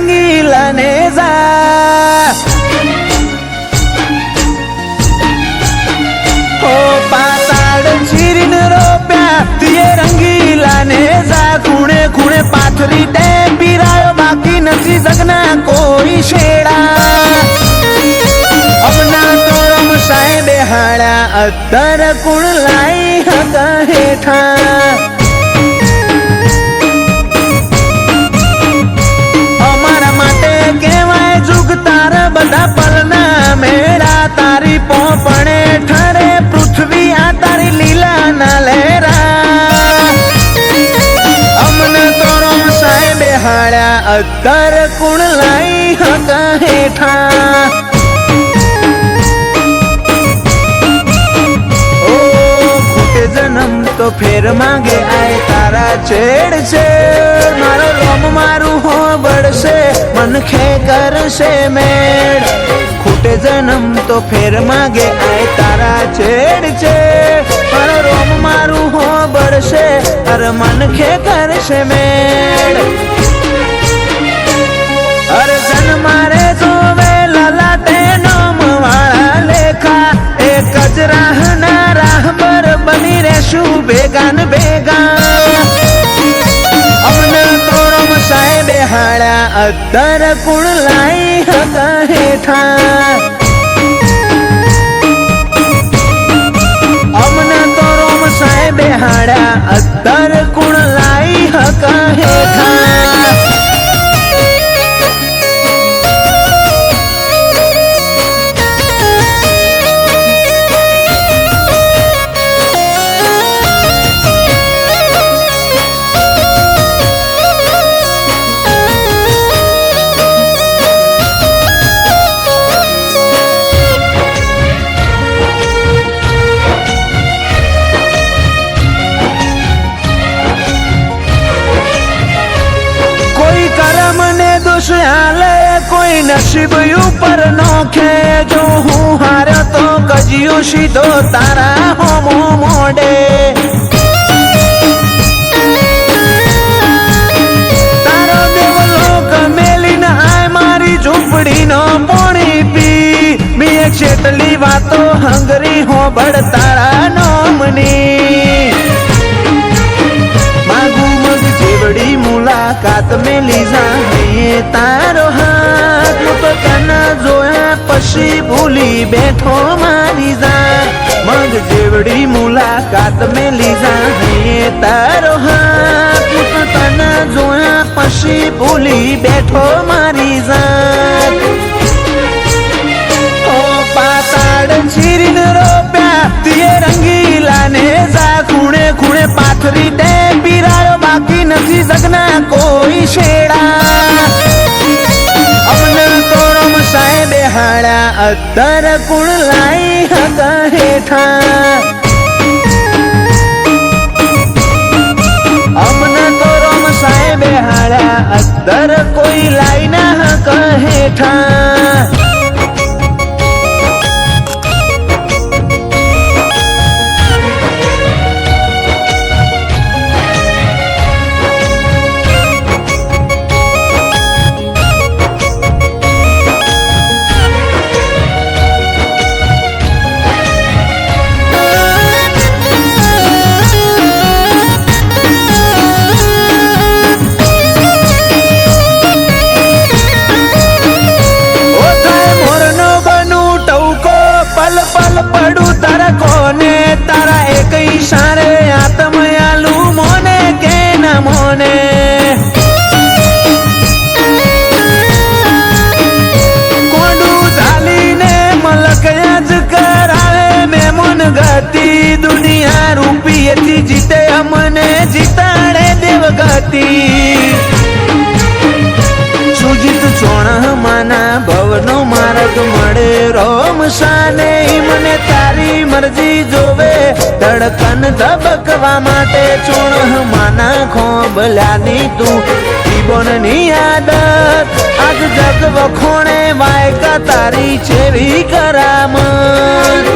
रंगीला ने जा ओ पाताड़ चीरीन रोप्या तिये रंगीला ने जा खूणे खूणे पाथरी ते पीरायो बाकी नथी जगना कोई शेड़ा अपना तो रमसाए बेहाड़ा अत्तर कुण लाई हक हेठा अमारा माटे केवाय जुग तार बधा पलना मेड़ा तारी पोपणे ठरे पृथ्वी आ तारी लीला ना लेरा अमने तो रमसाए बेहाड़ा अत्तर कुण लाई हक हेठा जन्म तो फेर मांगे आए तारा छेड़ से मारो रोम मारू हो बड़से मन खे कर से मेड़ खूटे जन्म तो फेर मांगे आए तारा छेड़ से मारो रोम मारू हो बड़से अरे मन खे कर से मेड़ अरे जन मारे जो वे ललाटे नोम वाला लेखा एक राह ना राह बर बनी रेशु बेगान बेगा अमने तो रमसाए बेहाड़ा अत्तर कुण लाई हक हेठा अमने तो रमसाए बेहाड़ा अत्तर कुण लाई हक हेठा कोई नसीब ऊपर नोखे जो हूँ हारा तो कजियो सीधो तारा होमो मोडे तारो देवलोक मेलीन आय मारी झूंपड़ी नो पोणी पी मी एक चेटली वातो हंगरी हो बड़ तारा नोमनी मागू मग जेवड़ी मुलाकात में लीजा है तारो हाथ तो कना जोया पशी भूली बैठो मारी जा मग जेवड़ी मुलाकात में लीजा है तारो हाथ तो कना जोया पशी भूली बैठो मारी जा ओ पाताड़ चीरीन रोप्या तिये रंगीला ने जा खूणे खूणे पाथरी ते पीरायो बाकी नथी जगना कोई शेड़ा अमने तो रमसाए बेहाड़ा अत्तर कुण लाई हक हेठा अमने तो रमसाए बेहाड़ा अत्तर कोई लाई ना हक हेठा पड़ू तारा कोने तारा एक इशारे आत्मयालु मोने के न मोने कोडू झाली ने मलक यज करावे में मन गति दुनिया रूपी थी जीते हमने जीताड़े देव गति सुजित चोणा माना भवनो मार्ग मळे रोम शाने मने तारी मर्जी जोवे धड़कन धबकवा माटे चोण माना खोबल्यानी तू जीवननी आदत आज जग वखोणे वायका तारी छेवी करामत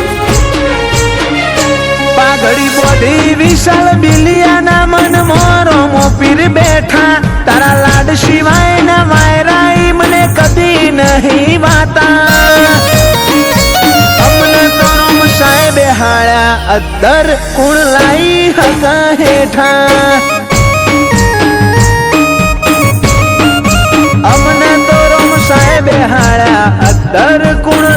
पाघड़ी बोधी विशाल बिलिया ना मन मोरो मोपीर बैठा तारा लाड शिवाय ना वायराई અદ્દર કુણ લાઈ હકા હેઠા અમને તો રોમ સાહેબે હાળ્યા અદ્દર કુણ